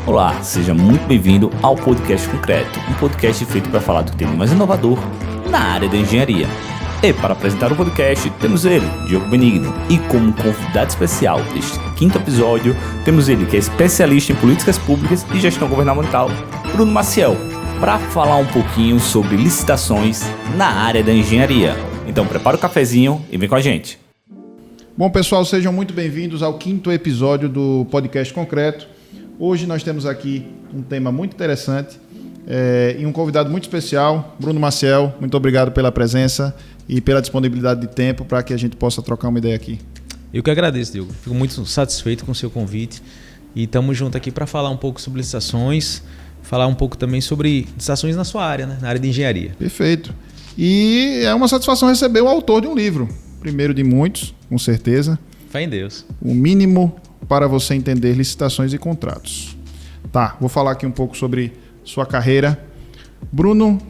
Olá, seja muito bem-vindo ao Podcast Concreto, um podcast feito para falar do tema mais inovador na área da engenharia. E para apresentar o podcast, temos ele, Diogo Benigno, e como convidado especial deste 5º episódio, temos ele que é especialista em políticas públicas e gestão governamental, Bruno Maciel, para falar um pouquinho sobre licitações na área da engenharia. Então prepara o cafezinho e vem com a gente. Bom, pessoal, sejam muito bem-vindos ao 5º episódio do Podcast Concreto. Hoje nós temos aqui um tema muito interessante e um convidado muito especial, Bruno Maciel. Muito obrigado pela presença e pela disponibilidade de tempo para que a gente possa trocar uma ideia aqui. Eu que agradeço, Diogo. Fico muito satisfeito com o seu convite e estamos juntos aqui para falar um pouco sobre licitações, falar um pouco também sobre licitações na sua área, né? Na área de engenharia. Perfeito. E é uma satisfação receber o autor de um livro, primeiro de muitos, com certeza. Fé em Deus. O mínimo para você entender licitações e contratos. Tá, vou falar aqui um pouco sobre sua carreira. Bruno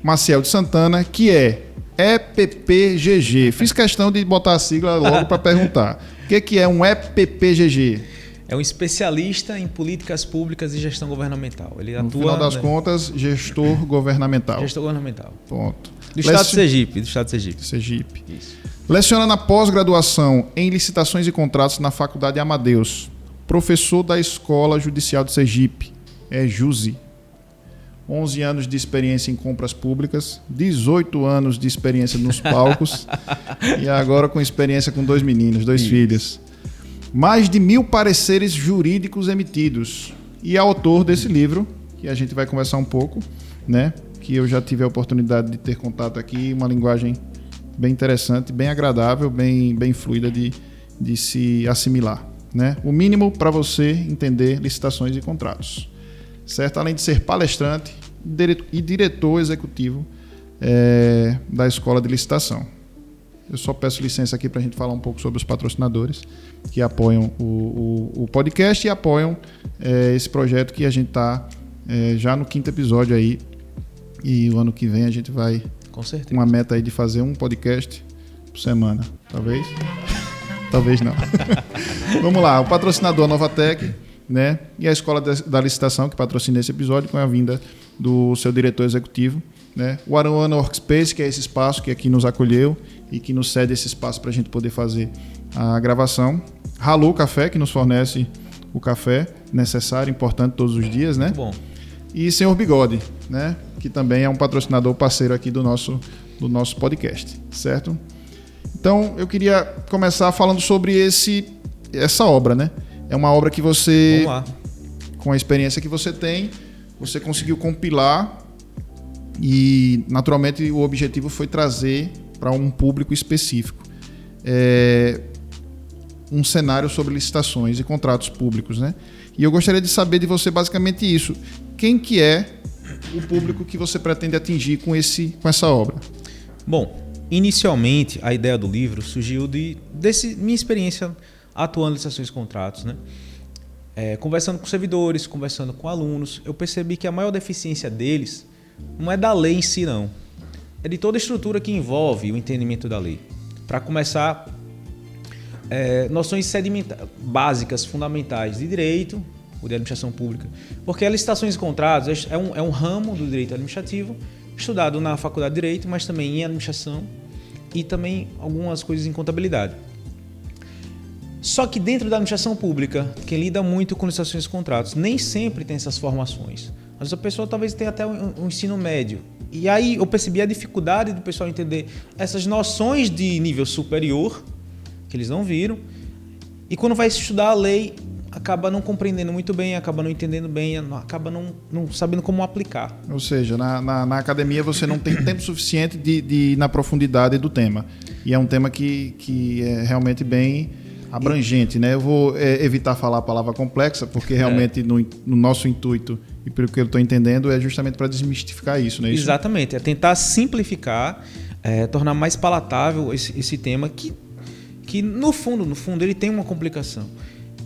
Maciel de Santana, que é EPPGG. Fiz questão de botar a sigla logo para perguntar. O que é um EPPGG? É um especialista em políticas públicas e gestão governamental. Ele no atua, final das contas, gestor governamental. Gestor governamental. Ponto. Do Estado de Sergipe. Do Estado de Sergipe. Sergipe. Isso. Leciona na pós-graduação em licitações e contratos na Faculdade Amadeus. Professor da Escola Judicial de Sergipe. É JUSE. 11 anos de experiência em compras públicas, 18 anos de experiência nos palcos e agora com experiência com 2 meninos, 2 filhos. Mais de 1.000 pareceres jurídicos emitidos. E é autor desse livro, que a gente vai conversar um pouco, né? Que eu já tive a oportunidade de ter contato aqui, uma linguagem bem interessante, bem agradável, bem fluida de se assimilar, né? O mínimo para você entender licitações e contratos, certo? Além de ser palestrante e diretor executivo da Escola de Licitação. Eu só peço licença aqui para a gente falar um pouco sobre os patrocinadores que apoiam o podcast e apoiam esse projeto que a gente está já no 5º episódio aí. E o ano que vem a gente vai com certeza. Uma meta aí de fazer um podcast por semana. Talvez? Talvez não. Vamos lá. O patrocinador Novatec, né? E a Escola da Licitação, que patrocina esse episódio com a vinda do seu diretor executivo, né? O Aruana Workspace, que é esse espaço que aqui nos acolheu e que nos cede esse espaço para a gente poder fazer a gravação. Halu Café, que nos fornece o café necessário, importante todos os dias, né? Muito bom. E Senhor Bigode, né? Que também é um patrocinador parceiro aqui do nosso podcast, certo? Então, eu queria começar falando sobre essa obra, né? É uma obra que você, com a experiência que você tem, você conseguiu compilar e, naturalmente, o objetivo foi trazer para um público específico um cenário sobre licitações e contratos públicos, né? E eu gostaria de saber de você basicamente isso. Quem que é o público que você pretende atingir com essa obra? Bom, inicialmente a ideia do livro surgiu dessa minha experiência atuando em licitações e contratos, né? Conversando com servidores, conversando com alunos, eu percebi que a maior deficiência deles não é da lei em si, não. É de toda a estrutura que envolve o entendimento da lei. Para começar, noções básicas, fundamentais de direito, ou de administração pública, porque as licitações e contratos é um ramo do direito administrativo, estudado na faculdade de Direito, mas também em administração e também algumas coisas em contabilidade. Só que dentro da administração pública, quem lida muito com licitações e contratos, nem sempre tem essas formações. Mas a pessoa talvez tenha até um ensino médio. E aí eu percebi a dificuldade do pessoal entender essas noções de nível superior, que eles não viram, e quando vai estudar a lei, acaba não compreendendo muito bem, acaba não entendendo bem, acaba não sabendo como aplicar. Ou seja, na academia você não tem tempo suficiente de ir na profundidade do tema. E é um tema que é realmente bem abrangente, né? Eu vou evitar falar a palavra complexa, porque realmente no nosso intuito, e pelo que eu estou entendendo, é justamente para desmistificar isso, não é isso? Exatamente, é tentar simplificar, tornar mais palatável esse tema que no fundo ele tem uma complicação.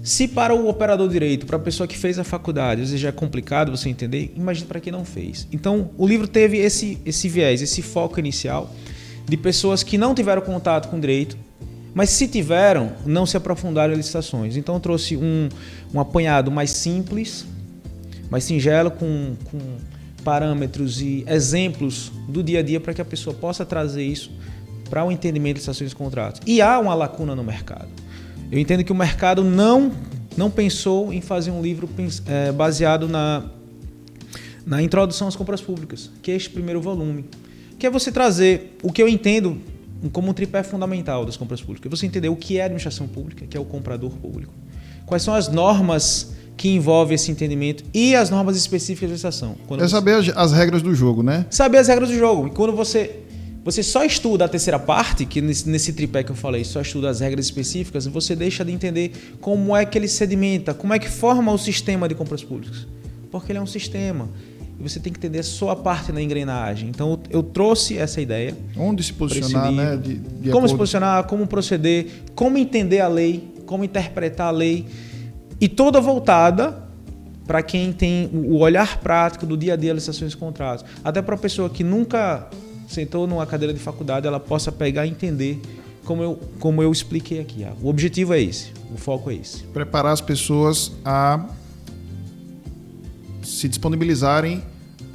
Se para o operador de direito, para a pessoa que fez a faculdade, às vezes já é complicado você entender, imagina para quem não fez. Então, o livro teve esse viés, esse foco inicial de pessoas que não tiveram contato com direito, mas se tiveram, não se aprofundaram em licitações. Então, eu trouxe um apanhado mais simples mais singelo, com parâmetros e exemplos do dia a dia para que a pessoa possa trazer isso para o entendimento de licitações e contratos. E há uma lacuna no mercado. Eu entendo que o mercado não pensou em fazer um livro baseado na introdução às compras públicas, que é este primeiro volume, que é você trazer o que eu entendo como um tripé fundamental das compras públicas. Você entender o que é a administração pública, que é o comprador público, quais são as normas que envolvem esse entendimento e as normas específicas de licitação. Saber as regras do jogo, né? Saber as regras do jogo. E quando você só estuda a terceira parte, que nesse tripé que eu falei, só estuda as regras específicas, você deixa de entender como é que ele sedimenta, como é que forma o sistema de compras públicas. Porque ele é um sistema. E você tem que entender a sua parte na engrenagem. Então, eu trouxe essa ideia. Onde se posicionar, né? Como se posicionar, como proceder, como entender a lei, como interpretar a lei. E toda voltada para quem tem o olhar prático do dia a dia, licitações e contratos. Até para a pessoa que nunca sentou numa cadeira de faculdade, ela possa pegar e entender como eu expliquei aqui. O objetivo é esse, o foco é esse. Preparar as pessoas a se disponibilizarem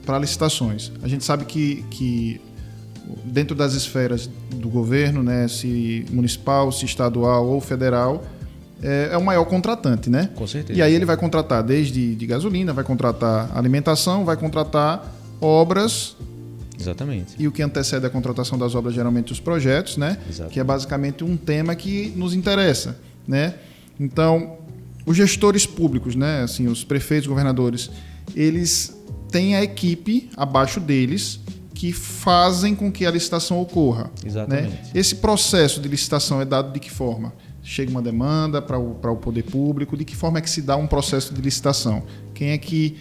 para licitações. A gente sabe que dentro das esferas do governo, né, se municipal, se estadual ou federal, é o maior contratante, né? Com certeza. E aí ele vai contratar desde de gasolina, vai contratar alimentação, vai contratar obras. Exatamente. E o que antecede a contratação das obras, geralmente os projetos, né? Exatamente. Que é basicamente um tema que nos interessa, né? Então, os gestores públicos, né? Assim, os prefeitos, governadores, eles têm a equipe abaixo deles que fazem com que a licitação ocorra. Exatamente. Né? Esse processo de licitação é dado de que forma? Chega uma demanda para o poder público, de que forma é que se dá um processo de licitação? Quem é que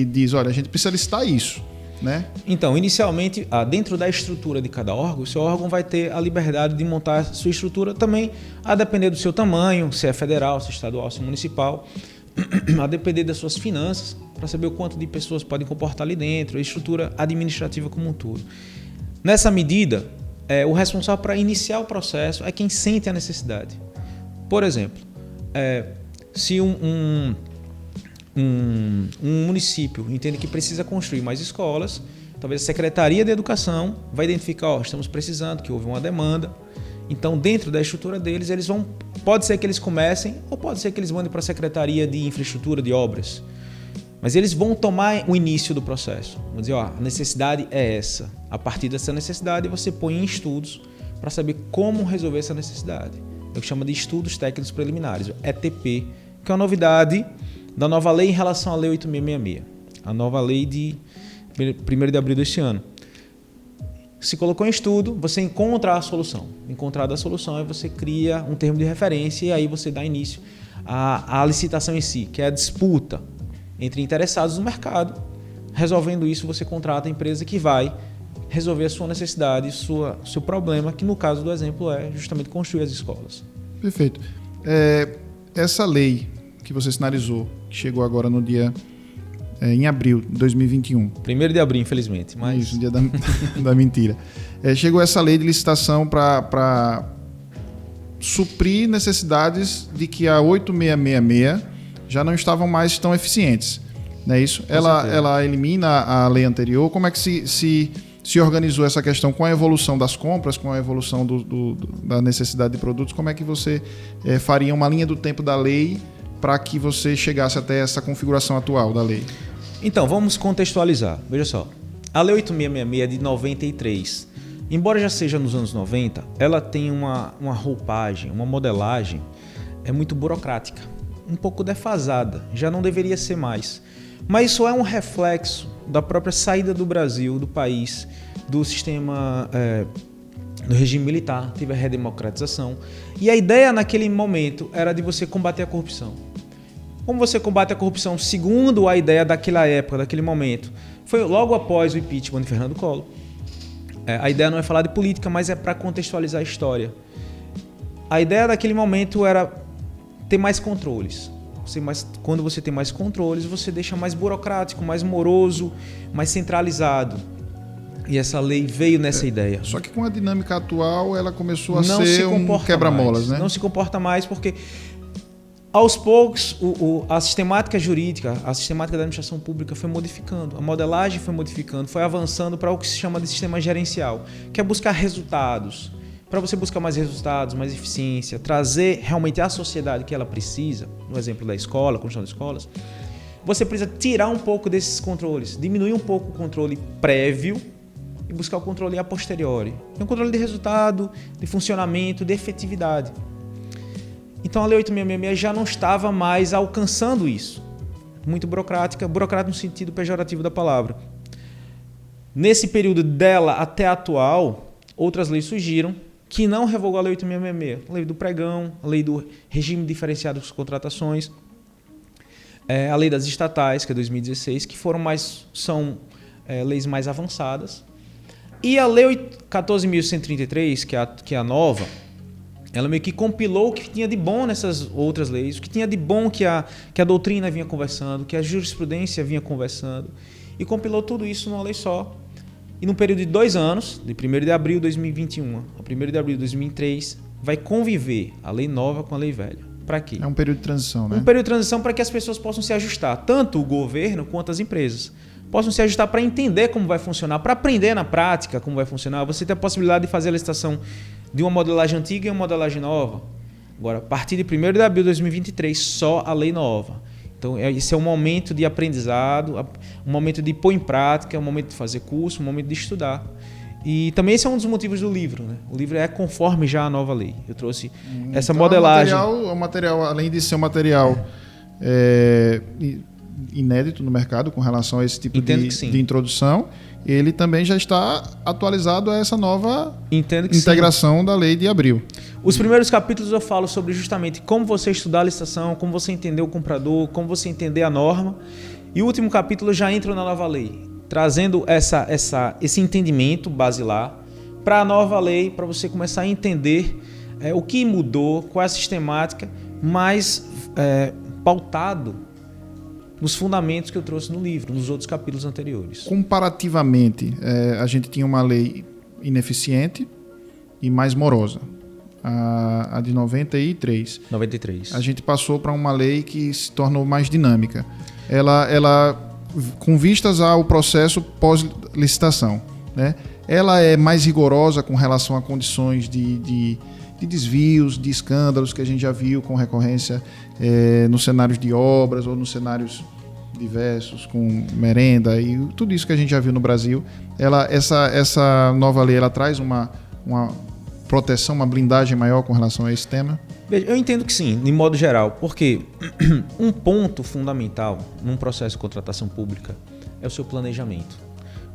diz, olha, a gente precisa licitar isso, né? Então, inicialmente, dentro da estrutura de cada órgão, o seu órgão vai ter a liberdade de montar a sua estrutura também, a depender do seu tamanho, se é federal, se é estadual, se é municipal, a depender das suas finanças, para saber o quanto de pessoas podem comportar ali dentro, a estrutura administrativa como um todo. Nessa medida, o responsável para iniciar o processo é quem sente a necessidade. Por exemplo, se um município entende que precisa construir mais escolas, talvez a Secretaria de Educação vai identificar, estamos precisando, que houve uma demanda. Então, dentro da estrutura deles, pode ser que eles comecem, ou pode ser que eles mandem para a Secretaria de Infraestrutura de Obras. Mas eles vão tomar o início do processo. Vão dizer, a necessidade é essa. A partir dessa necessidade, você põe em estudos para saber como resolver essa necessidade. É o que chama de estudos técnicos preliminares, ETP, que é uma novidade da nova lei em relação à Lei 8.666, a nova lei de 1º de abril deste ano. Se colocou em estudo, você encontra a solução. Encontrada a solução, aí você cria um termo de referência e aí você dá início à licitação em si, que é a disputa entre interessados no mercado. Resolvendo isso, você contrata a empresa que vai resolver a sua necessidade, seu problema, que no caso do exemplo é justamente construir as escolas. Perfeito. Essa lei que você sinalizou, que chegou agora no dia em abril de 2021. 1º de abril, infelizmente. Mas... Isso, dia da mentira. Chegou essa lei de licitação para suprir necessidades de que a 8666 já não estavam mais tão eficientes. Não é isso? Ela elimina a lei anterior. Como é que se organizou essa questão com a evolução das compras, com a evolução da necessidade de produtos? Como é que você faria uma linha do tempo da lei para que você chegasse até essa configuração atual da lei? Então, vamos contextualizar. Veja só, a Lei 8.666 é de 93. Embora já seja nos anos 90, ela tem uma roupagem, uma modelagem muito burocrática, um pouco defasada, já não deveria ser mais. Mas isso é um reflexo da própria saída do Brasil, do país, do sistema, do regime militar, teve a redemocratização. E a ideia naquele momento era de você combater a corrupção. Como você combate a corrupção segundo a ideia daquela época, daquele momento? Foi logo após o impeachment de Fernando Collor. A ideia não é falar de política, mas é para contextualizar a história. A ideia daquele momento era ter mais controles. Quando você tem mais controles, você deixa mais burocrático, mais moroso, mais centralizado. E essa lei veio nessa ideia. Só que com a dinâmica atual, ela começou a ser um quebra-molas, né? Não se comporta mais porque Aos poucos, a sistemática jurídica, a sistemática da administração pública foi modificando, a modelagem foi modificando, foi avançando para o que se chama de sistema gerencial, que é buscar resultados. Para você buscar mais resultados, mais eficiência, trazer realmente a sociedade que ela precisa, no exemplo da escola, construção de escolas, você precisa tirar um pouco desses controles, diminuir um pouco o controle prévio e buscar o controle a posteriori. É um controle de resultado, de funcionamento, de efetividade. Então a Lei 8.666 já não estava mais alcançando isso. Muito burocrática no sentido pejorativo da palavra. Nesse período dela até a atual, outras leis surgiram que não revogou a Lei 8.666. A Lei do Pregão, a Lei do Regime Diferenciado de Contratações, a Lei das Estatais, que é 2016, que são leis mais avançadas. E a Lei 14.133, que é a nova, ela meio que compilou o que tinha de bom nessas outras leis, o que tinha de bom que a doutrina vinha conversando, que a jurisprudência vinha conversando, e compilou tudo isso numa lei só. E num período de 2 anos, de 1º de abril de 2021 a 1º de abril de 2023, vai conviver a lei nova com a lei velha. Para quê? É um período de transição, né? Um período de transição para que as pessoas possam se ajustar, tanto o governo quanto as empresas. Possam se ajustar para entender como vai funcionar, para aprender na prática como vai funcionar. Você tem a possibilidade de fazer a licitação de uma modelagem antiga e uma modelagem nova. Agora, a partir de 1º de abril de 2023, só a lei nova. Então, esse é um momento de aprendizado, um momento de pôr em prática, um momento de fazer curso, um momento de estudar. E também esse é um dos motivos do livro, né? O livro é conforme já a nova lei. Eu trouxe essa modelagem. O material, além de ser um material inédito no mercado com relação a esse tipo de introdução, ele também já está atualizado a essa nova integração da lei de abril. Os primeiros capítulos eu falo sobre justamente como você estudar a licitação, como você entender o comprador, como você entender a norma. E o último capítulo já entra na nova lei, trazendo esse entendimento basilar para a nova lei, para você começar a entender o que mudou, qual é a sistemática, mais pautado nos fundamentos que eu trouxe no livro, nos outros capítulos anteriores. Comparativamente, a gente tinha uma lei ineficiente e mais morosa, a de 93. A gente passou para uma lei que se tornou mais dinâmica. Ela com vistas ao processo pós-licitação, né? Ela é mais rigorosa com relação a condições de desvios, de escândalos que a gente já viu com recorrência nos cenários de obras ou nos cenários diversos, com merenda e tudo isso que a gente já viu no Brasil. Essa nova lei ela traz uma proteção, uma blindagem maior com relação a esse tema? Veja, eu entendo que sim, de modo geral, porque um ponto fundamental num processo de contratação pública é o seu planejamento.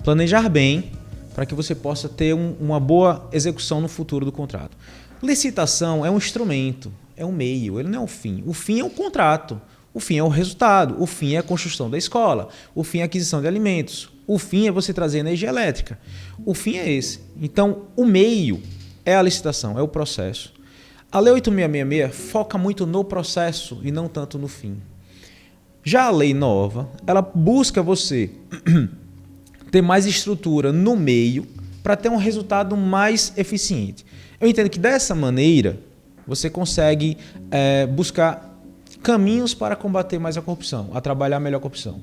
Planejar bem para que você possa ter uma boa execução no futuro do contrato. Licitação é um instrumento, é um meio, ele não é o fim. O fim é o contrato, o fim é o resultado, o fim é a construção da escola, o fim é a aquisição de alimentos, o fim é você trazer energia elétrica. O fim é esse. Então, o meio é a licitação, é o processo. A Lei 8.666 foca muito no processo e não tanto no fim. Já a lei nova, ela busca você ter mais estrutura no meio para ter um resultado mais eficiente. Eu entendo que dessa maneira você consegue buscar caminhos para combater mais a corrupção, a trabalhar melhor a corrupção.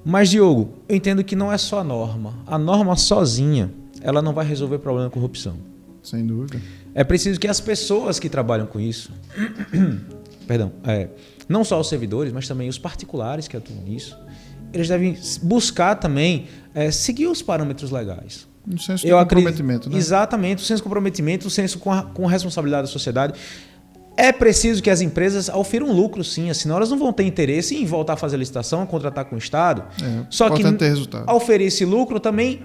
Mas, Diogo, eu entendo que não é só a norma. A norma sozinha, ela não vai resolver o problema da corrupção. Sem dúvida. É preciso que as pessoas que trabalham com isso, não só os servidores, mas também os particulares que atuam nisso, eles devem buscar também seguir os parâmetros legais. Um senso de comprometimento, né? Exatamente, o senso de comprometimento, o senso com responsabilidade da sociedade. É preciso que as empresas ofiram lucro, sim, senão elas não vão ter interesse em voltar a fazer licitação, contratar com o Estado. Só que ter resultado. Ao oferir esse lucro também,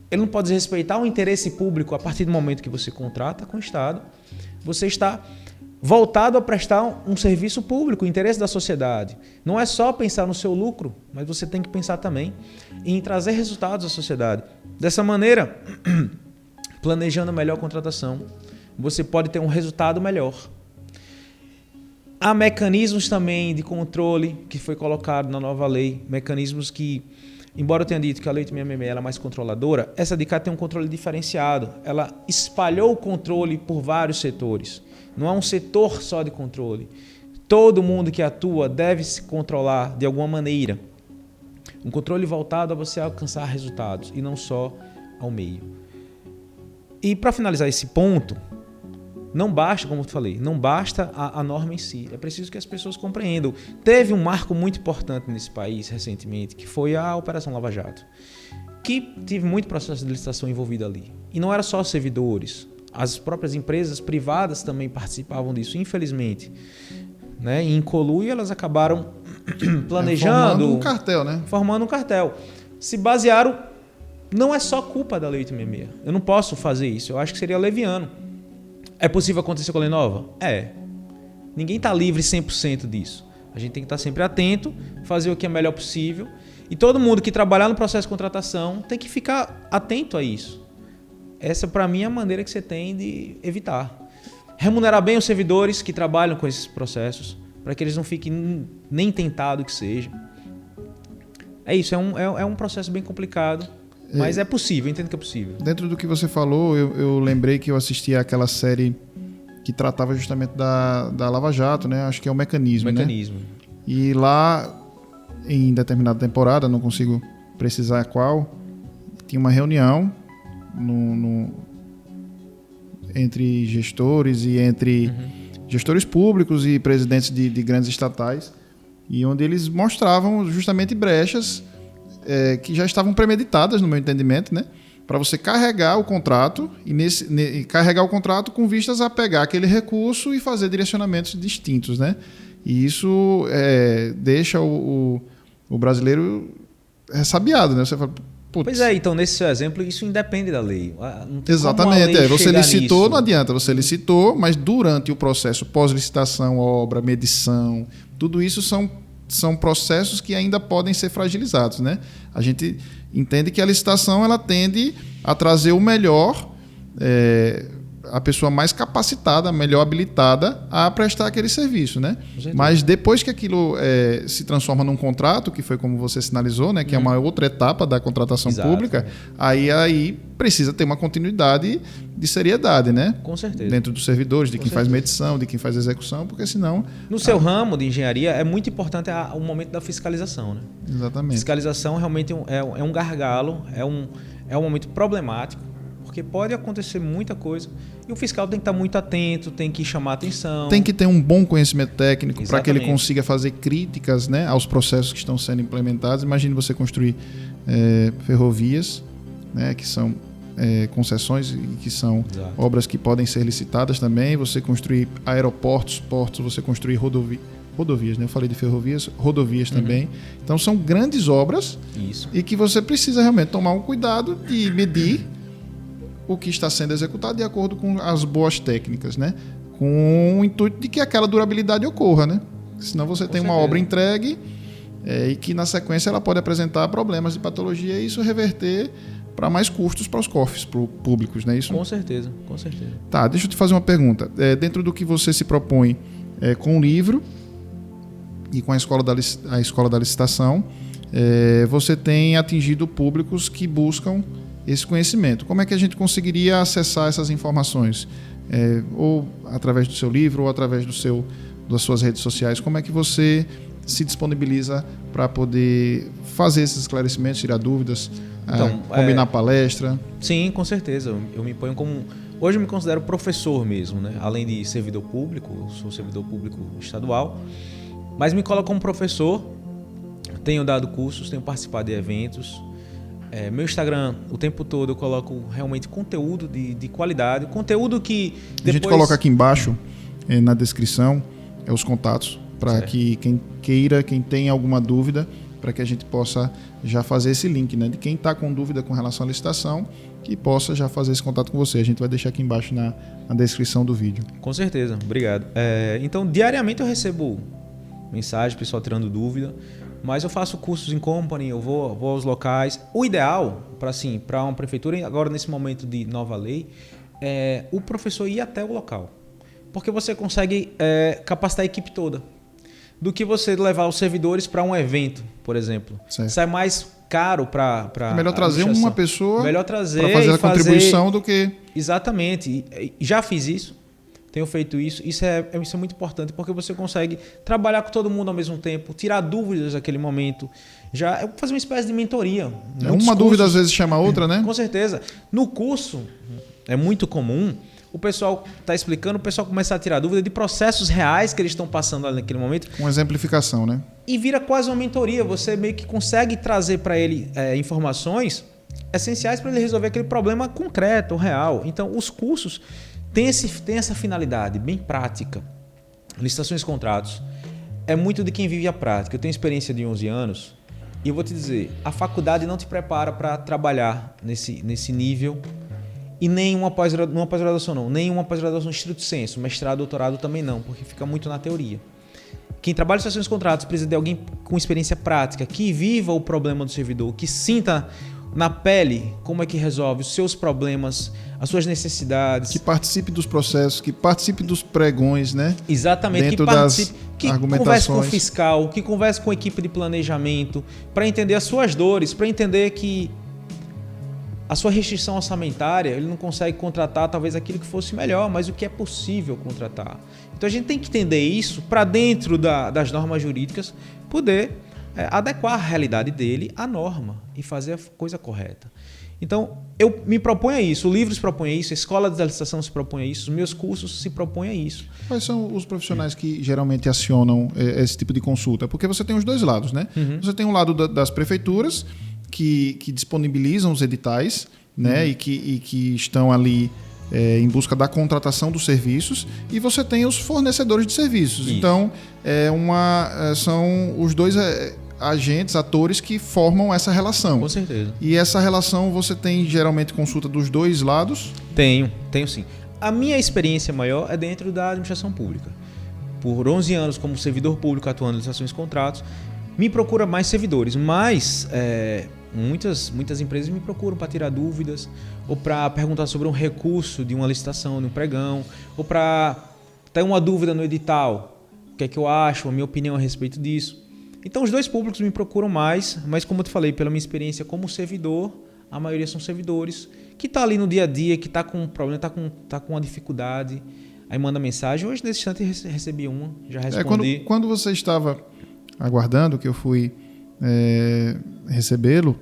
ele não pode desrespeitar o interesse público. A partir do momento que você contrata com o Estado, você está voltado a prestar um serviço público, o interesse da sociedade. Não é só pensar no seu lucro, mas você tem que pensar também em trazer resultados à sociedade. Dessa maneira, planejando melhor a contratação, você pode ter um resultado melhor. Há mecanismos também de controle que foi colocado na nova lei, mecanismos que, embora eu tenha dito que a Lei 8.666 é mais controladora, essa de cá tem um controle diferenciado. Ela espalhou o controle por vários setores. Não é um setor só de controle. Todo mundo que atua deve se controlar de alguma maneira. Um controle voltado a você alcançar resultados e não só ao meio. E para finalizar esse ponto, não basta, como eu falei, não basta a norma em si. É preciso que as pessoas compreendam. Teve um marco muito importante nesse país recentemente, que foi a Operação Lava Jato, que teve muito processo de licitação envolvido ali. E não era só os servidores. As próprias empresas privadas também participavam disso, infelizmente. Né? E em conluio elas acabaram planejando... Formando um cartel, né? Formando um cartel. Se basearam... Não é só culpa da Lei 866. Eu não posso fazer isso. Eu acho que seria leviano. É possível acontecer com a Lei Nova? É. Ninguém está livre 100% disso. A gente tem que estar sempre atento, fazer o que é melhor possível. E todo mundo que trabalhar no processo de contratação tem que ficar atento a isso. Essa, para mim, é a maneira que você tem de evitar. Remunerar bem os servidores que trabalham com esses processos, para que eles não fiquem nem tentados que seja. É isso, é um processo bem complicado, mas é possível, eu entendo que é possível. Dentro do que você falou, eu lembrei que eu assisti àquela série que tratava justamente da Lava Jato, né? Acho que é o Mecanismo, né? E lá, em determinada temporada, não consigo precisar qual, tinha uma reunião entre gestores e entre gestores públicos e presidentes de grandes estatais, e onde eles mostravam justamente brechas que já estavam premeditadas, no meu entendimento, né? Para você carregar o contrato e carregar o contrato com vistas a pegar aquele recurso e fazer direcionamentos distintos, né? E isso deixa o brasileiro ressabiado, né? Você fala, pois é, então nesse seu exemplo isso independe da lei. Exatamente, você licitou, nisso. Não adianta, você licitou, mas durante o processo pós-licitação, obra, medição, tudo isso são processos que ainda podem ser fragilizados, né? A gente entende que a licitação ela tende a trazer o melhor, a pessoa mais capacitada, melhor habilitada a prestar aquele serviço, né? Mas depois que aquilo se transforma num contrato, que foi como você sinalizou, né? Que é uma outra etapa da contratação pública, aí precisa ter uma continuidade de seriedade, né? Com certeza. Dentro dos servidores, de quem faz medição, de quem faz execução, porque senão... No seu ramo de engenharia é muito importante o momento da fiscalização, né? Exatamente. Fiscalização realmente é um gargalo, é um momento problemático, porque pode acontecer muita coisa e o fiscal tem que estar muito atento, tem que chamar atenção. Tem que ter um bom conhecimento técnico para que ele consiga fazer críticas, né, aos processos que estão sendo implementados. Imagine você construir ferrovias, né, que são concessões e que são obras que podem ser licitadas também. Você construir aeroportos, portos, você construir rodovias, né? Eu falei de ferrovias, rodovias também. Então são grandes obras e que você precisa realmente tomar um cuidado de medir o que está sendo executado de acordo com as boas técnicas, né? Com o intuito de que aquela durabilidade ocorra, né? Senão você tem uma obra entregue e que na sequência ela pode apresentar problemas de patologia e isso reverter para mais custos para os cofres públicos, né? Isso? Com certeza, com certeza. Tá, deixa eu te fazer uma pergunta. Dentro do que você se propõe com o livro e com a escola da licitação, você tem atingido públicos que buscam esse conhecimento. Como é que a gente conseguiria acessar essas informações? Ou através do seu livro, ou através das suas redes sociais? Como é que você se disponibiliza para poder fazer esses esclarecimentos, tirar dúvidas, combinar palestra? Sim, com certeza. Eu me ponho como... Hoje eu me considero professor mesmo, né? Além de servidor público, eu sou servidor público estadual, mas me coloco como professor, tenho dado cursos, tenho participado de eventos. Meu Instagram, o tempo todo eu coloco realmente conteúdo de qualidade, conteúdo que depois... A gente coloca aqui embaixo, na descrição, os contatos, para que quem queira, quem tem alguma dúvida, para que a gente possa já fazer esse link, né? De quem está com dúvida com relação à licitação, que possa já fazer esse contato com você. A gente vai deixar aqui embaixo na descrição do vídeo. Com certeza, obrigado. Então, diariamente eu recebo mensagem, pessoal tirando dúvida, mas eu faço cursos em company, eu vou aos locais. O ideal, para uma prefeitura, agora nesse momento de nova lei, é o professor ir até o local. Porque você consegue capacitar a equipe toda. Do que você levar os servidores para um evento, por exemplo. Sai mais caro para é melhor trazer uma pessoa para fazer a contribuição do que... Exatamente. Já fiz isso. tenho feito isso. Isso é muito importante, porque você consegue trabalhar com todo mundo ao mesmo tempo, tirar dúvidas naquele momento. Já é fazer uma espécie de mentoria. Uma dúvida às vezes chama a outra, né? Com certeza. No curso, é muito comum, o pessoal está explicando, o pessoal começa a tirar dúvida de processos reais que eles estão passando ali naquele momento. Com exemplificação, né? E vira quase uma mentoria. Você meio que consegue trazer para ele informações essenciais para ele resolver aquele problema concreto, real. Então, os cursos têm essa finalidade bem prática. Licitações e contratos é muito de quem vive a prática. Eu tenho experiência de 11 anos e eu vou te dizer, a faculdade não te prepara para trabalhar nesse nível e nem uma pós-graduação não, nem uma pós-graduação estrito sensu, mestrado, doutorado também não, porque fica muito na teoria. Quem trabalha em licitações e contratos precisa de alguém com experiência prática, que viva o problema do servidor, que sinta na pele como é que resolve os seus problemas, as suas necessidades. Que participe dos processos, que participe dos pregões, né? Exatamente, dentro que participe, das que argumentações. Converse com o fiscal, que converse com a equipe de planejamento, para entender as suas dores, para entender que a sua restrição orçamentária, ele não consegue contratar talvez aquilo que fosse melhor, mas o que é possível contratar. Então a gente tem que entender isso para dentro das normas jurídicas, poder adequar a realidade dele à norma e fazer a coisa correta. Então, eu me proponho a isso, o livro se propõe a isso, a escola de licitação se propõe a isso, os meus cursos se propõem a isso. Quais são os profissionais que geralmente acionam esse tipo de consulta? Porque você tem os dois lados, né? Uhum. Você tem um lado das prefeituras que disponibilizam os editais, né? E que estão ali em busca da contratação dos serviços, e você tem os fornecedores de serviços. Isso. Então, são os dois agentes, atores que formam essa relação. Com certeza. E essa relação você tem geralmente consulta dos dois lados? Tenho sim. A minha experiência maior é dentro da administração pública. Por 11 anos como servidor público atuando em licitações e contratos, me procura mais servidores, mas muitas empresas me procuram para tirar dúvidas, ou para perguntar sobre um recurso de uma licitação, de um pregão, ou para ter uma dúvida no edital, o que é que eu acho, a minha opinião a respeito disso. Então os dois públicos me procuram mais, mas como eu te falei, pela minha experiência como servidor, a maioria são servidores que estão ali no dia a dia, que está com um problema, está com uma dificuldade, aí manda mensagem. Hoje, nesse instante, recebi uma, já respondi. Quando você estava aguardando que eu fui recebê-lo,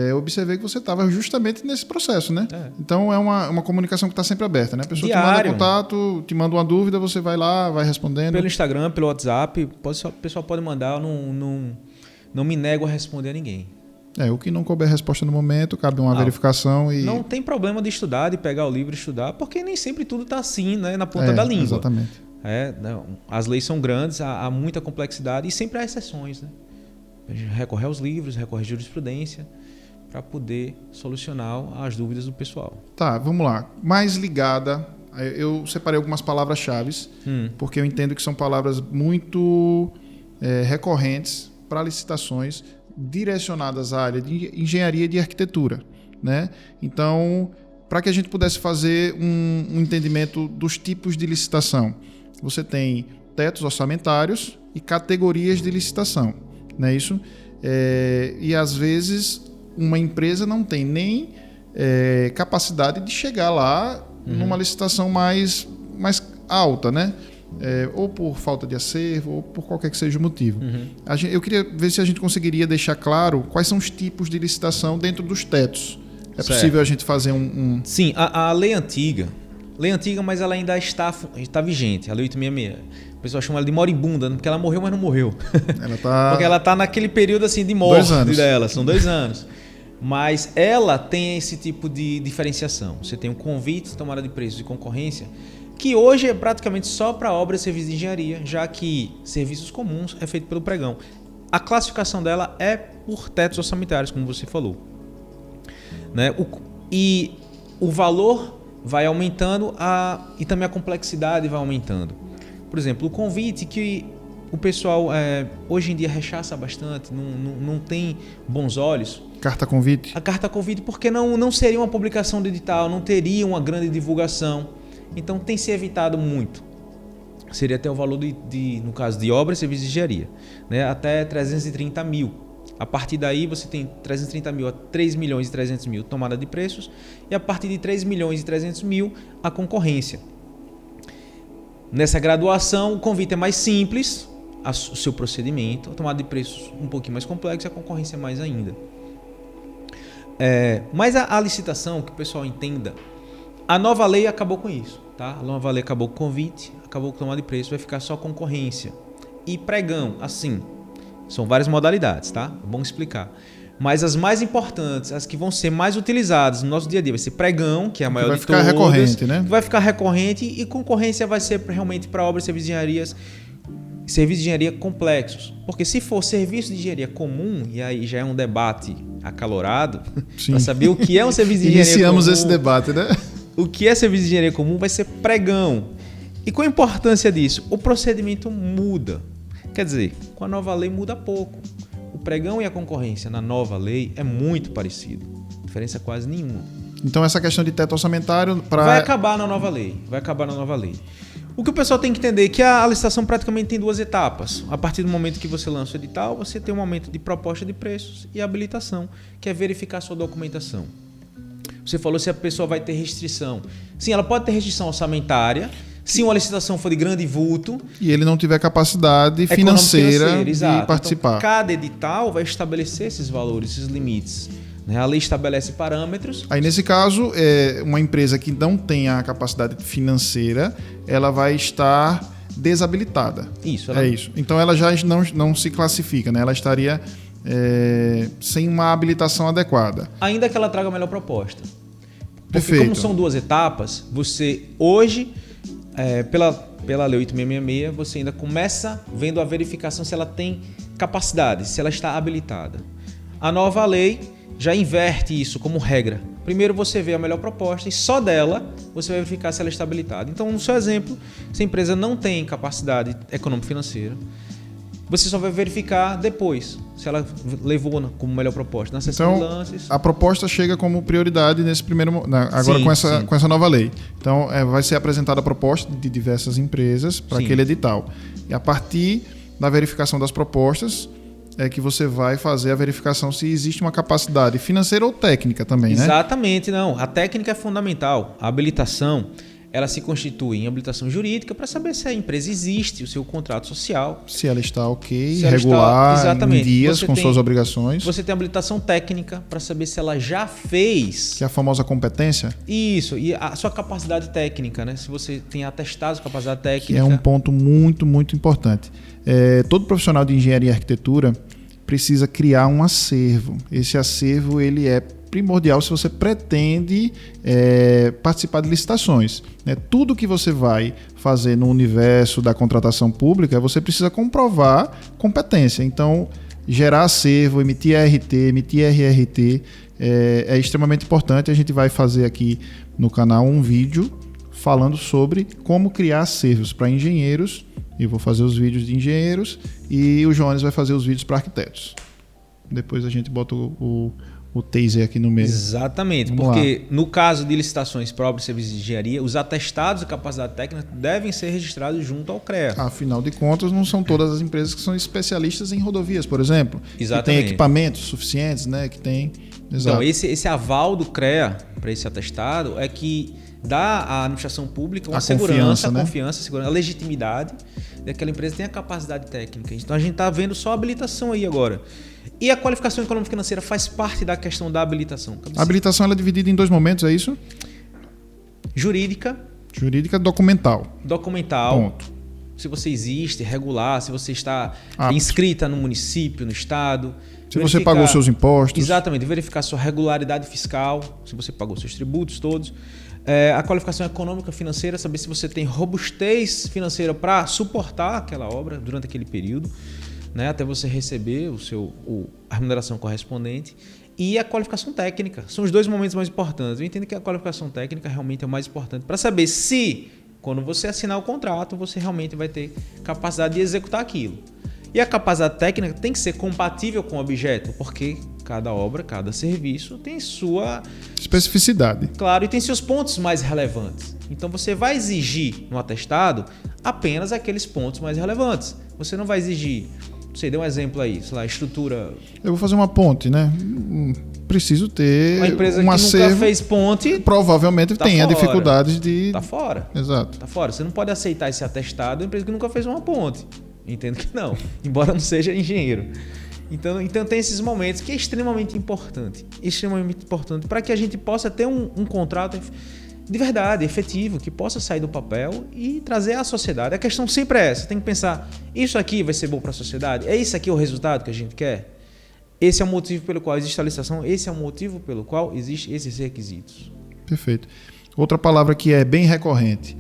eu observei que você estava justamente nesse processo, né? Então é uma comunicação que está sempre aberta, né? A pessoa Diário. te manda contato, te manda uma dúvida, você vai lá, vai respondendo. Pelo Instagram, pelo WhatsApp, o pessoal pode mandar, eu não me nego a responder a ninguém. O que não couber resposta no momento, cabe uma verificação e... Não tem problema de estudar, de pegar o livro e estudar, porque nem sempre tudo está assim, né? Na ponta da língua. Exatamente. As leis são grandes, há muita complexidade e sempre há exceções, né? Recorrer aos livros, recorrer à jurisprudência para poder solucionar as dúvidas do pessoal. Tá, vamos lá. Mais ligada, eu separei algumas palavras-chave, porque eu entendo que são palavras muito recorrentes para licitações direcionadas à área de engenharia e de arquitetura, né? Então, para que a gente pudesse fazer um entendimento dos tipos de licitação, você tem tetos orçamentários e categorias de licitação, não é isso? E às vezes uma empresa não tem nem capacidade de chegar lá numa licitação mais alta, né? Ou por falta de acervo, ou por qualquer que seja o motivo. Eu queria ver se a gente conseguiria deixar claro quais são os tipos de licitação dentro dos tetos. Possível a gente fazer Sim, a lei antiga, mas ela ainda está vigente, a lei 866. O pessoal chama ela de moribunda, porque ela morreu, mas não morreu. Porque ela está naquele período assim, de morte dela, são 2 anos. Mas ela tem esse tipo de diferenciação. Você tem o convite, tomada de preços e concorrência, que hoje é praticamente só para obras e serviços de engenharia, já que serviços comuns é feito pelo pregão. A classificação dela é por tetos orçamentários, como você falou. Né? E o valor vai aumentando e também a complexidade vai aumentando. Por exemplo, o convite que o pessoal hoje em dia rechaça bastante, não tem bons olhos. Carta convite? A carta convite, porque não seria uma publicação de edital, não teria uma grande divulgação. Então tem se evitado muito. Seria até o valor no caso de obras e serviços de engenharia, né? Até 330 mil. A partir daí você tem 330 mil a 3 milhões e 300 mil tomada de preços, e a partir de 3 milhões e 300 mil a concorrência. Nessa graduação, o convite é mais simples, o seu procedimento, a tomada de preços um pouquinho mais complexo e a concorrência mais ainda. Mas a licitação, que o pessoal entenda, a nova lei acabou com isso. Tá? A nova lei acabou com o convite, acabou com a tomada de preço, vai ficar só concorrência. E pregão, assim, são várias modalidades, tá? É bom explicar. Mas as mais importantes, as que vão ser mais utilizadas no nosso dia a dia, vai ser pregão, que é a maior de todas. Vai ficar recorrente, né? Vai ficar recorrente e concorrência vai ser realmente para obras e serviços de engenharia complexos. Porque se for serviço de engenharia comum, e aí já é um debate acalorado, para saber o que é um serviço de engenharia Iniciamos comum. esse debate, né? O que é serviço de engenharia comum vai ser pregão. E qual a importância disso? O procedimento muda. Quer dizer, com a nova lei muda pouco. O pregão e a concorrência na nova lei é muito parecido. Diferença quase nenhuma. Então essa questão de teto orçamentário vai acabar na nova lei. O que o pessoal tem que entender é que a licitação praticamente tem 2 etapas. A partir do momento que você lança o edital, você tem um momento de proposta de preços e habilitação, que é verificar a sua documentação. Você falou se a pessoa vai ter restrição. Sim, ela pode ter restrição orçamentária, se uma licitação for de grande vulto. E ele não tiver capacidade financeira de participar. Então, cada edital vai estabelecer esses valores, esses limites. A lei estabelece parâmetros. Aí, nesse caso, uma empresa que não tem a capacidade financeira, ela vai estar desabilitada. Isso. Isso. Então, ela já não se classifica, né? Ela estaria sem uma habilitação adequada. Ainda que ela traga a melhor proposta. Porque Perfeito. Como são 2 etapas, você hoje, pela Lei 8666, você ainda começa vendo a verificação se ela tem capacidade, se ela está habilitada. A nova lei já inverte isso como regra. Primeiro você vê a melhor proposta e só dela você vai verificar se ela está habilitada. Então, no seu exemplo, se a empresa não tem capacidade econômico-financeira, você só vai verificar depois se ela levou como melhor proposta na sessão de lances. A proposta chega como prioridade nesse primeiro agora com essa nova lei. Então vai ser apresentada a proposta de diversas empresas para aquele edital. E a partir da verificação das propostas é que você vai fazer a verificação se existe uma capacidade financeira ou técnica também, né? Exatamente, não. A técnica é fundamental. A habilitação, ela se constitui em habilitação jurídica para saber se a empresa existe, o seu contrato social. Se ela está regular, em dias com suas obrigações. Você tem habilitação técnica para saber se ela já fez. Que é a famosa competência. Isso, e a sua capacidade técnica, né? Se você tem atestado de capacidade técnica. Que é um ponto muito, muito importante. Todo profissional de engenharia e arquitetura precisa criar um acervo. Esse acervo ele é primordial se você pretende participar de licitações. Tudo que você vai fazer no universo da contratação pública, você precisa comprovar competência. Então, gerar acervo, emitir ART, emitir RRT é extremamente importante. A gente vai fazer aqui no canal um vídeo falando sobre como criar acervos para engenheiros. Eu vou fazer os vídeos de engenheiros e o Jones vai fazer os vídeos para arquitetos. Depois a gente bota o taser aqui no meio. Exatamente, porque no caso de licitações para obras e serviços de engenharia, os atestados de capacidade técnica devem ser registrados junto ao CREA. Afinal de contas, não são todas as empresas que são especialistas em rodovias, por exemplo. Exatamente. Que tem equipamentos suficientes, né? Que tem. Exato. Então, esse aval do CREA para esse atestado é que dá à administração pública uma segurança, a legitimidade daquela empresa tem a capacidade técnica. Então a gente está vendo só a habilitação aí agora. E a qualificação econômica financeira faz parte da questão da habilitação. A habilitação ela é dividida em 2 momentos, é isso? Jurídica, documental. Ponto. Se você existe, regular, se você está inscrita no município, no estado. Se você pagou seus impostos. Exatamente, verificar sua regularidade fiscal, se você pagou seus tributos todos. A qualificação econômica financeira, saber se você tem robustez financeira para suportar aquela obra durante aquele período, né, até você receber a remuneração correspondente. E a qualificação técnica. São os 2 momentos mais importantes. Eu entendo que a qualificação técnica realmente é o mais importante para saber se, quando você assinar o contrato, você realmente vai ter capacidade de executar aquilo. E a capacidade técnica tem que ser compatível com o objeto, porque cada obra, cada serviço tem sua especificidade. Claro, e tem seus pontos mais relevantes. Então você vai exigir no atestado apenas aqueles pontos mais relevantes. Você não vai exigir Você deu um exemplo aí, sei lá, estrutura... Eu vou fazer uma ponte, né? Preciso ter uma empresa um que acervo. nunca fez ponte... Provavelmente tá tenha fora. dificuldades de... Tá fora. Exato. Tá fora. Você não pode aceitar esse atestado de uma empresa que nunca fez uma ponte. Entendo que não. Embora não seja engenheiro. Então tem esses momentos que é extremamente importante. Extremamente importante para que a gente possa ter um contrato de verdade, efetivo, que possa sair do papel e trazer à sociedade. A questão sempre é essa. Tem que pensar, isso aqui vai ser bom para a sociedade? É isso aqui o resultado que a gente quer? Esse é o motivo pelo qual existe a licitação, esse é o motivo pelo qual existem esses requisitos. Perfeito. Outra palavra que é bem recorrente.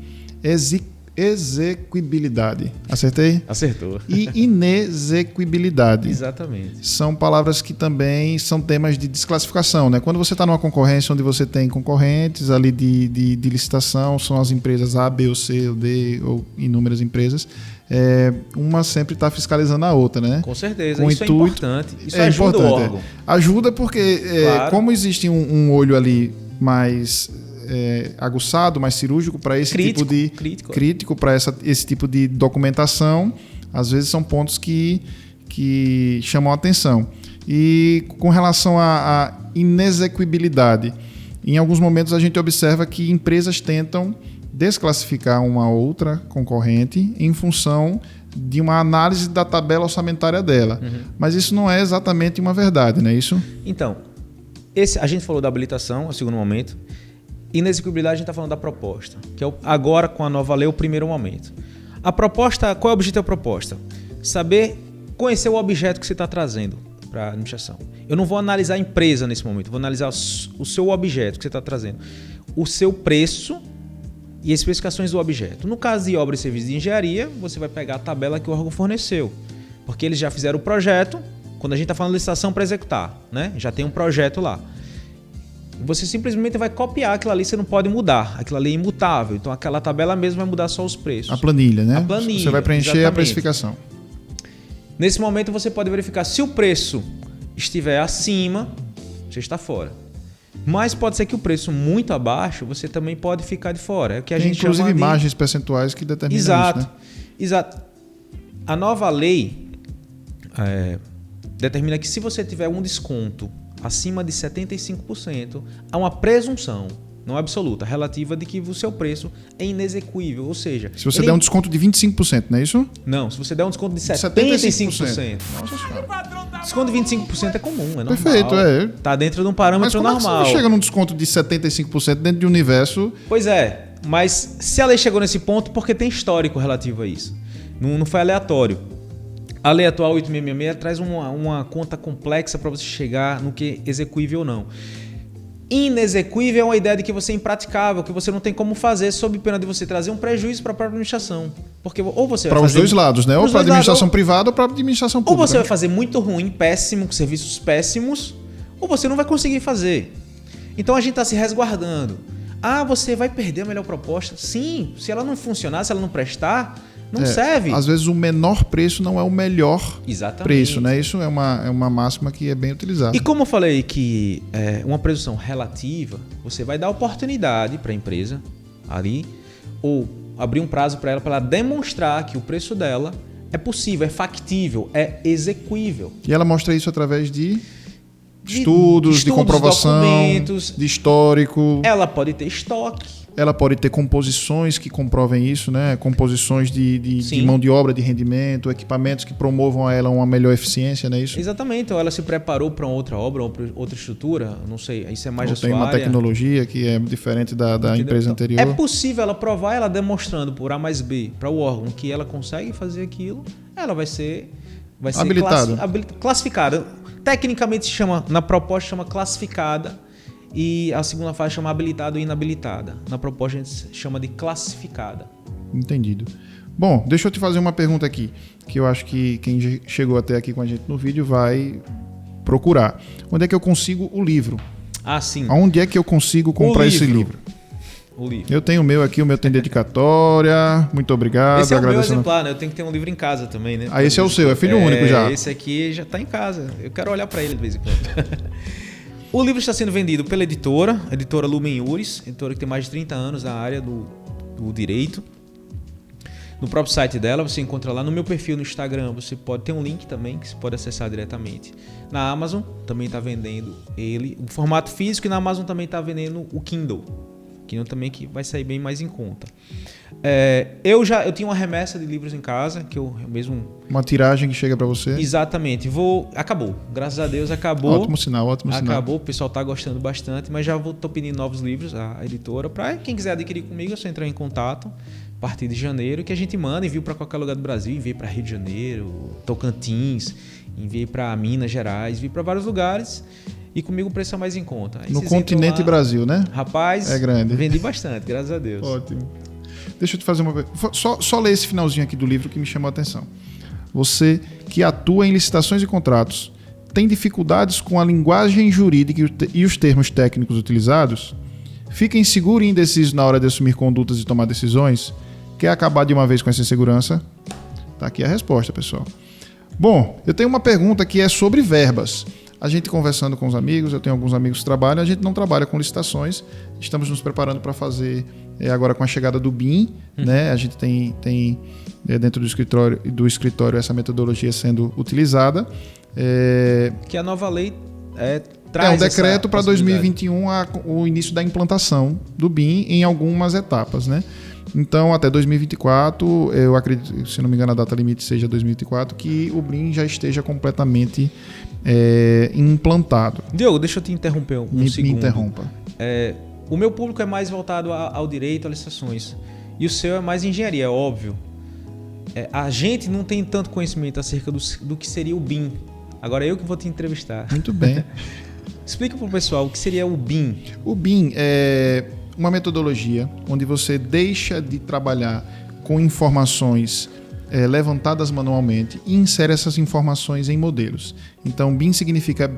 Execuibilidade. Acertei? Acertou. E inexecuibilidade. Exatamente. São palavras que também são temas de desclassificação, né? Quando você está numa concorrência onde você tem concorrentes ali de licitação, são as empresas A, B ou C ou D ou inúmeras empresas, uma sempre está fiscalizando a outra, né? Com certeza. Com isso intuito, é importante. Isso ajuda o órgão. Ajuda porque, Claro. como existe um olho ali mais aguçado, mais cirúrgico para esse tipo de... Crítico para esse tipo de documentação, às vezes são pontos que chamam a atenção. E com relação à inexecuibilidade, em alguns momentos a gente observa que empresas tentam desclassificar uma outra concorrente em função de uma análise da tabela orçamentária dela. Uhum. Mas isso não é exatamente uma verdade, não é isso? Então, a gente falou da habilitação, o segundo momento. Inexecuibilidade, a gente está falando da proposta, que é agora com a nova lei o primeiro momento. A proposta, qual é o objetivo da proposta? Saber conhecer o objeto que você está trazendo para a administração. Eu não vou analisar a empresa nesse momento, vou analisar o seu objeto que você está trazendo. O seu preço e as especificações do objeto. No caso de obra e serviço de engenharia, você vai pegar a tabela que o órgão forneceu, porque eles já fizeram o projeto, quando a gente está falando de licitação para executar, né? Já tem um projeto lá. Você simplesmente vai copiar aquilo ali, você não pode mudar. Aquilo ali é imutável. Então aquela tabela mesmo vai mudar só os preços. A planilha, né? A planilha. Você vai preencher exatamente a precificação. Nesse momento você pode verificar se o preço estiver acima, você está fora. Mas pode ser que o preço muito abaixo, você também pode ficar de fora. É o que a gente inclusive chama margens percentuais que determinam Exato. isso, né? Exato. A nova lei determina que se você tiver um desconto acima de 75%, há uma presunção, não absoluta, relativa de que o seu preço é inexequível, ou seja... Se você der um desconto de 25%, não é isso? Não, se você der um desconto de 75%. Nossa senhora. Desconto de 25% é comum, é normal. Perfeito, Está dentro de um parâmetro normal. Mas como é que você chega num desconto de 75% dentro de um universo... Pois é, mas se a lei chegou nesse ponto, porque tem histórico relativo a isso. Não foi aleatório. A lei atual 8666 traz uma conta complexa para você chegar no que é execuível ou não. Inexequível é uma ideia de que você é impraticável, que você não tem como fazer, sob pena de você trazer um prejuízo para a própria administração. Porque ou você vai para os dois lados, né? Ou para a administração privada ou para a administração pública. Ou você vai fazer muito ruim, péssimo, com serviços péssimos, ou você não vai conseguir fazer. Então a gente está se resguardando. Ah, você vai perder a melhor proposta? Sim, se ela não funcionar, se ela não prestar... Não serve. Às vezes o menor preço não é o melhor preço, né? Isso é uma máxima que é bem utilizada. E como eu falei que uma presunção relativa, você vai dar oportunidade para a empresa ali, ou abrir um prazo para ela demonstrar que o preço dela é possível, é factível, é execuível. E ela mostra isso através de estudos, de comprovação, documentos, de histórico. Ela pode ter estoque. Ela pode ter composições que comprovem isso, né? Composições de mão de obra, de rendimento, equipamentos que promovam a ela uma melhor eficiência, não é isso? Exatamente. Ou ela se preparou para outra obra, outra estrutura, não sei, isso é mais da sua área. Tem uma tecnologia que é diferente da empresa anterior. É possível ela provar, ela demonstrando por A mais B para o órgão que ela consegue fazer aquilo, ela vai ser habilitada. Classificada. Tecnicamente na proposta chama classificada. E a segunda fase chama habilitada ou inabilitada. Na proposta a gente chama de classificada. Entendido. Bom, deixa eu te fazer uma pergunta aqui, que eu acho que quem chegou até aqui com a gente no vídeo vai procurar. Onde é que eu consigo o livro? Ah, sim. Onde é que eu consigo comprar esse livro? O livro. Eu tenho o meu aqui, o meu tem dedicatória. Muito obrigado. Esse é o meu exemplar, né? Eu tenho que ter um livro em casa também, né? Ah, esse é o seu, é filho único já. Esse aqui já está em casa. Eu quero olhar para ele de vez em quando. O livro está sendo vendido pela editora Lumen Iuris, editora que tem mais de 30 anos na área do direito. no próprio site dela, você encontra lá no meu perfil no Instagram, você pode ter um link também que você pode acessar diretamente. Na Amazon também está vendendo ele, o formato físico, e na Amazon também está vendendo o Kindle também, que vai sair bem mais em conta. Eu tinha uma remessa de livros em casa, que eu mesmo... Uma tiragem que chega para você? Exatamente. Acabou. Graças a Deus acabou. Ótimo sinal. Acabou, o pessoal está gostando bastante, mas já estou pedindo novos livros, a editora, para quem quiser adquirir comigo, é só entrar em contato a partir de janeiro, que a gente manda, envia para qualquer lugar do Brasil, envia para Rio de Janeiro, Tocantins, envia para Minas Gerais, envia para vários lugares. E comigo o preço é mais em conta. Aí no continente lá, Brasil, né? Rapaz, é grande. Vendi bastante, graças a Deus. Ótimo. Deixa eu te fazer uma pergunta. Só ler esse finalzinho aqui do livro que me chamou a atenção. Você que atua em licitações e contratos, tem dificuldades com a linguagem jurídica e os termos técnicos utilizados? Fica inseguro e indeciso na hora de assumir condutas e tomar decisões? Quer acabar de uma vez com essa insegurança? Tá aqui a resposta, pessoal. Bom, eu tenho uma pergunta que é sobre verbas. A gente conversando com os amigos, eu tenho alguns amigos que trabalham, a gente não trabalha com licitações, estamos nos preparando para fazer agora com a chegada do BIM, né? A gente tem dentro do escritório essa metodologia sendo utilizada. Que a nova lei traz um decreto para 2021 o início da implantação do BIM em algumas etapas, né? Então, até 2024, eu acredito, se não me engano, a data limite seja 2024, que o BIM já esteja completamente implantado. Diogo, deixa eu te interromper um segundo. Me interrompa. O meu público é mais voltado ao direito, às licitações. E o seu é mais engenharia, é óbvio. A gente não tem tanto conhecimento acerca do que seria o BIM. Agora eu que vou te entrevistar. Muito bem. Explica para o pessoal o que seria o BIM. O BIM é uma metodologia onde você deixa de trabalhar com informações levantadas manualmente e insere essas informações em modelos. Então, BIM significa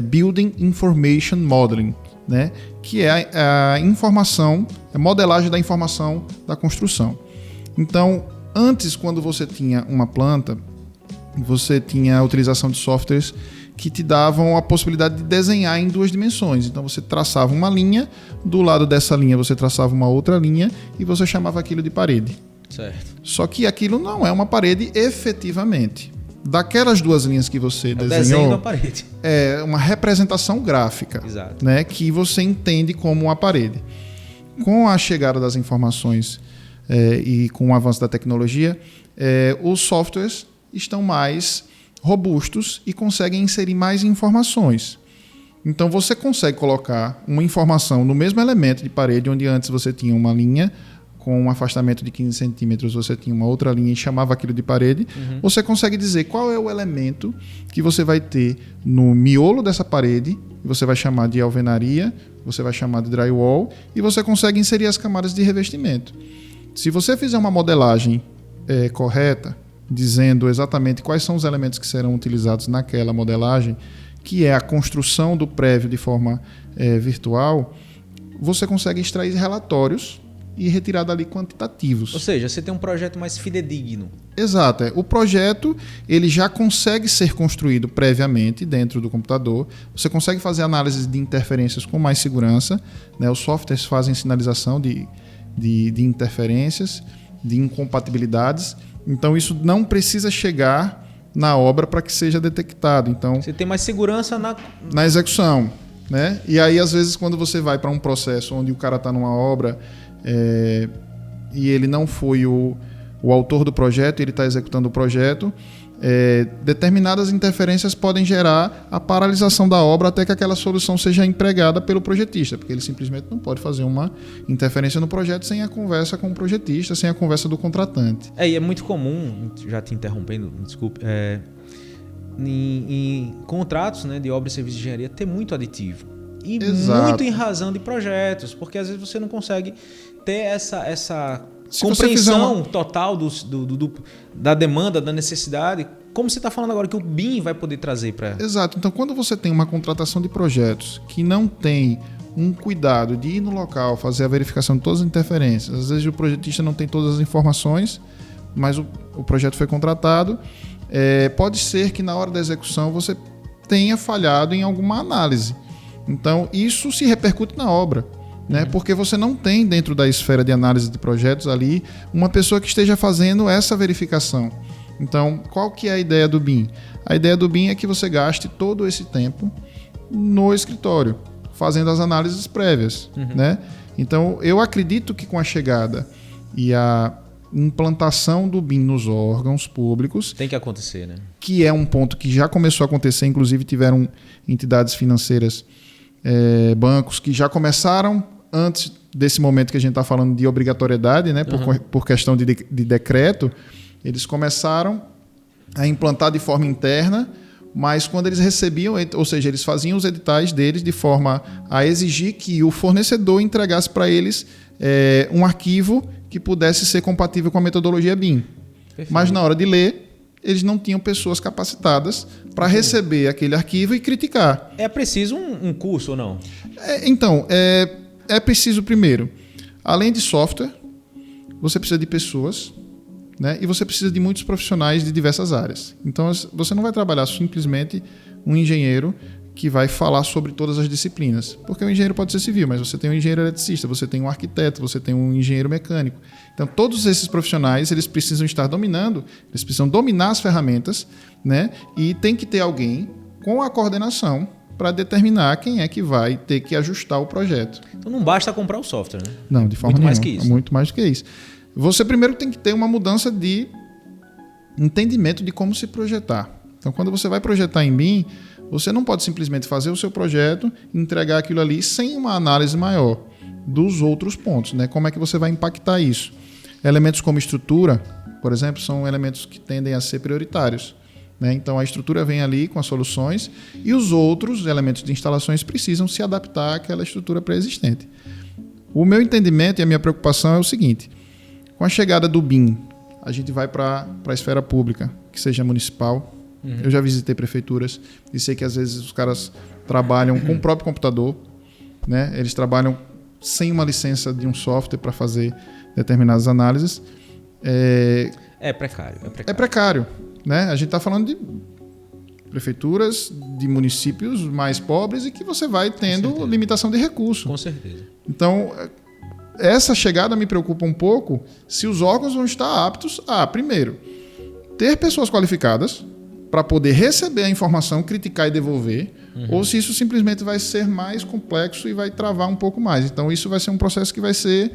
Building Information Modeling, né? Que é a informação, a modelagem da informação da construção. Então, antes, quando você tinha uma planta, você tinha a utilização de softwares que te davam a possibilidade de desenhar em 2 dimensões. Então você traçava uma linha, do lado dessa linha você traçava uma outra linha e você chamava aquilo de parede. Certo. Só que aquilo não é uma parede efetivamente. Daquelas 2 linhas que você desenhou, desenho da parede. É uma representação gráfica, exato, né, que você entende como uma parede. Com a chegada das informações e com o avanço da tecnologia, os softwares estão mais robustos e conseguem inserir mais informações. Então você consegue colocar uma informação no mesmo elemento de parede, onde antes você tinha uma linha com um afastamento de 15 centímetros, você tinha uma outra linha e chamava aquilo de parede. Você consegue dizer qual é o elemento que você vai ter no miolo dessa parede, você vai chamar de alvenaria, você vai chamar de drywall, e você consegue inserir as camadas de revestimento. Se você fizer uma modelagem correta, dizendo exatamente quais são os elementos que serão utilizados naquela modelagem, que é a construção do prédio de forma virtual, você consegue extrair relatórios e retirar dali quantitativos. Ou seja, você tem um projeto mais fidedigno. Exato. O projeto ele já consegue ser construído previamente dentro do computador. Você consegue fazer análises de interferências com mais segurança, né? Os softwares fazem sinalização de interferências, de incompatibilidades. Então isso não precisa chegar na obra para que seja detectado. Então, você tem mais segurança na execução, né? E aí às vezes quando você vai para um processo onde o cara está numa obra e ele não foi o autor do projeto, ele está executando o projeto, determinadas interferências podem gerar a paralisação da obra até que aquela solução seja empregada pelo projetista, porque ele simplesmente não pode fazer uma interferência no projeto sem a conversa com o projetista, sem a conversa do contratante. E é muito comum, já te interrompendo, desculpe, em contratos, né, de obra e serviço de engenharia ter muito aditivo. E exato, muito em razão de projetos, porque às vezes você não consegue ter essa compreensão total da demanda, da necessidade, como você está falando agora, que o BIM vai poder trazer para... Exato. Então, quando você tem uma contratação de projetos que não tem um cuidado de ir no local, fazer a verificação de todas as interferências, às vezes o projetista não tem todas as informações, mas o projeto foi contratado, pode ser que na hora da execução você tenha falhado em alguma análise. Então, isso se repercute na obra. né? Porque você não tem dentro da esfera de análise de projetos ali uma pessoa que esteja fazendo essa verificação. Então, qual que é a ideia do BIM? A ideia do BIM é que você gaste todo esse tempo no escritório, fazendo as análises prévias, né? Então, eu acredito que com a chegada e a implantação do BIM nos órgãos públicos... Tem que acontecer, né? Que é um ponto que já começou a acontecer, inclusive tiveram entidades financeiras, bancos, que já começaram antes desse momento que a gente está falando de obrigatoriedade, né? Por questão de decreto, eles começaram a implantar de forma interna, mas quando eles recebiam, ou seja, eles faziam os editais deles de forma a exigir que o fornecedor entregasse para eles um arquivo que pudesse ser compatível com a metodologia BIM. Perfeito. Mas na hora de ler, eles não tinham pessoas capacitadas para receber aquele arquivo e criticar. É preciso um curso ou não? Então, é preciso primeiro, além de software, você precisa de pessoas, né? E você precisa de muitos profissionais de diversas áreas. Então, você não vai trabalhar simplesmente um engenheiro que vai falar sobre todas as disciplinas. Porque o engenheiro pode ser civil, mas você tem um engenheiro eletricista, você tem um arquiteto, você tem um engenheiro mecânico. Então, todos esses profissionais, eles precisam estar dominando, eles precisam dominar as ferramentas, né? E tem que ter alguém com a coordenação para determinar quem é que vai ter que ajustar o projeto. Então, não basta comprar o software, né? Não, de forma nenhuma. Muito mais que isso. Muito mais do que isso. Você primeiro tem que ter uma mudança de entendimento de como se projetar. Então, quando você vai projetar em BIM, você não pode simplesmente fazer o seu projeto e entregar aquilo ali sem uma análise maior dos outros pontos, né? Como é que você vai impactar isso? Elementos como estrutura, por exemplo, são elementos que tendem a ser prioritários, né? Então, a estrutura vem ali com as soluções e os outros elementos de instalações precisam se adaptar àquela estrutura pré-existente. O meu entendimento e a minha preocupação é o seguinte: com a chegada do BIM, a gente vai para a esfera pública, que seja municipal. Eu já visitei prefeituras e sei que às vezes os caras trabalham com o próprio computador, né? Eles trabalham sem uma licença de um software para fazer determinadas análises. É precário. É precário, né? A gente está falando de prefeituras, de municípios mais pobres e que você vai tendo limitação de recurso. Com certeza. Então, essa chegada me preocupa um pouco se os órgãos vão estar aptos a, primeiro, ter pessoas qualificadas para poder receber a informação, criticar e devolver, ou se isso simplesmente vai ser mais complexo e vai travar um pouco mais. Então, isso vai ser um processo que vai ser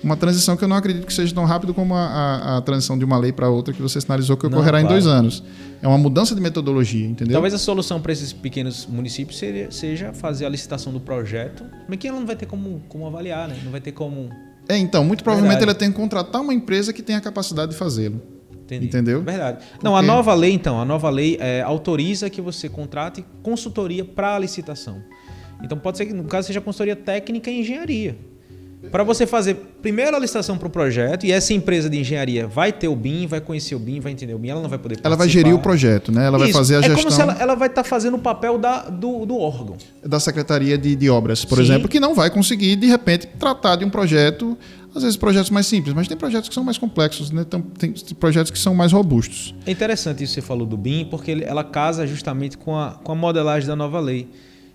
uma transição que eu não acredito que seja tão rápido como a transição de uma lei para outra que você sinalizou que ocorrerá em 2 anos. É uma mudança de metodologia, entendeu? Talvez a solução para esses pequenos municípios seja fazer a licitação do projeto, mas que ela não vai ter como avaliar, né? Não vai ter como... Então, muito provavelmente ela tem que contratar uma empresa que tenha a capacidade de fazê-lo. Entendi. Entendeu? Verdade. Não, a nova lei autoriza que você contrate consultoria para a licitação. Então pode ser que no caso seja consultoria técnica e engenharia. Para você fazer primeiro a licitação para o projeto, e essa empresa de engenharia vai ter o BIM, vai conhecer o BIM, vai entender o BIM, ela não vai poder participar. Ela vai gerir o projeto, né? Ela vai fazer a gestão. É como se ela vai estar fazendo o papel do órgão. Da Secretaria de Obras, por exemplo, que não vai conseguir, de repente, tratar de um projeto, às vezes projetos mais simples, mas tem projetos que são mais complexos, né? Tem projetos que são mais robustos. É interessante isso que você falou do BIM, porque ela casa justamente com a modelagem da nova lei,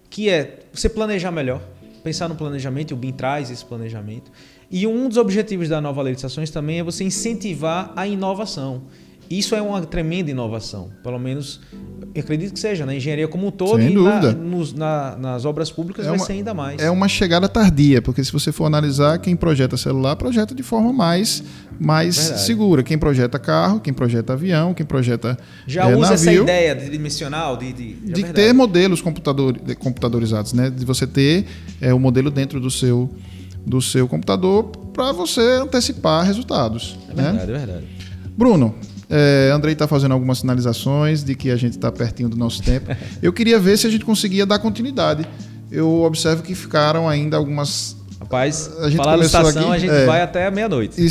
que é você planejar melhor, pensar no planejamento, e o BIM traz esse planejamento. E um dos objetivos da nova lei de licitações também é você incentivar a inovação. Isso é uma tremenda inovação, pelo menos eu acredito que seja na engenharia como um todo. Sem dúvida. Nas obras públicas vai ser ainda mais. É uma chegada tardia, porque se você for analisar, quem projeta celular projeta de forma mais segura. Quem projeta carro, quem projeta avião, quem projeta já usa navio, essa ideia de dimensional, de ter modelos computadorizados, né? De você ter o modelo dentro do seu computador para você antecipar resultados. É verdade, é verdade. Bruno, Andrei está fazendo algumas sinalizações de que a gente está pertinho do nosso tempo. Eu queria ver se a gente conseguia dar continuidade. Eu observo que ficaram ainda algumas... Rapaz, falar licitação, a gente vai até meia-noite. E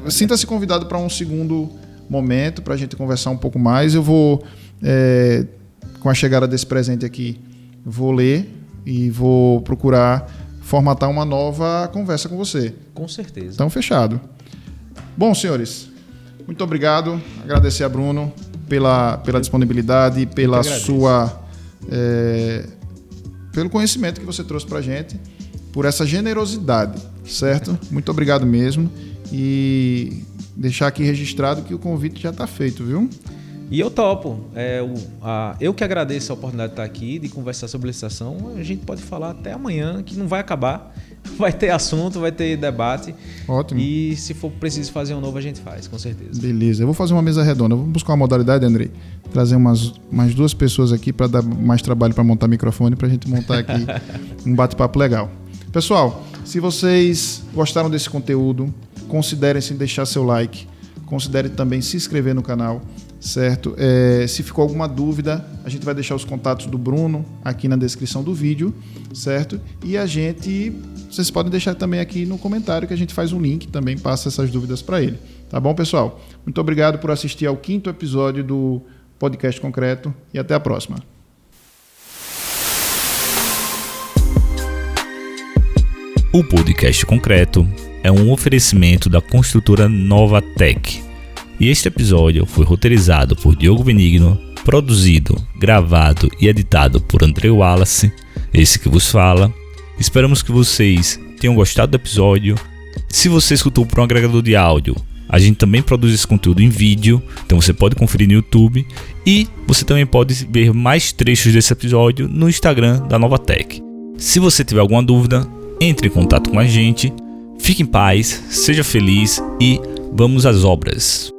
sinta-se convidado para um segundo momento, para a gente conversar um pouco mais. Eu vou, com a chegada desse presente aqui, vou ler e vou procurar formatar uma nova conversa com você. Com certeza. Então, fechado. Bom, senhores... Muito obrigado. Agradecer a Bruno pela disponibilidade, pelo conhecimento que você trouxe para a gente. por essa generosidade, certo? Muito obrigado mesmo. E deixar aqui registrado que o convite já está feito, viu? E eu topo. Eu que agradeço a oportunidade de estar aqui, de conversar sobre licitação. A gente pode falar até amanhã, que não vai acabar. Vai ter assunto, vai ter debate. Ótimo. E se for preciso fazer um novo, a gente faz, com certeza. Beleza. Eu vou fazer uma mesa redonda. Vamos buscar uma modalidade, Andrei. Trazer mais 2 pessoas aqui para dar mais trabalho para montar microfone, para a gente montar aqui um bate-papo legal. Pessoal, se vocês gostaram desse conteúdo, considerem-se deixar seu like. Considere também se inscrever no canal. Certo? Se ficou alguma dúvida, a gente vai deixar os contatos do Bruno aqui na descrição do vídeo, certo? E vocês podem deixar também aqui no comentário que a gente faz um link, também passa essas dúvidas para ele. Tá bom, pessoal? Muito obrigado por assistir ao 5º episódio do Podcast Concreto e até a próxima. O Podcast Concreto é um oferecimento da construtora Novatec. E este episódio foi roteirizado por Diogo Benigno, produzido, gravado e editado por André Wallace, esse que vos fala. Esperamos que vocês tenham gostado do episódio. Se você escutou por um agregador de áudio, a gente também produz esse conteúdo em vídeo, então você pode conferir no YouTube. E você também pode ver mais trechos desse episódio no Instagram da Novatec. Se você tiver alguma dúvida, entre em contato com a gente. Fique em paz, seja feliz e vamos às obras.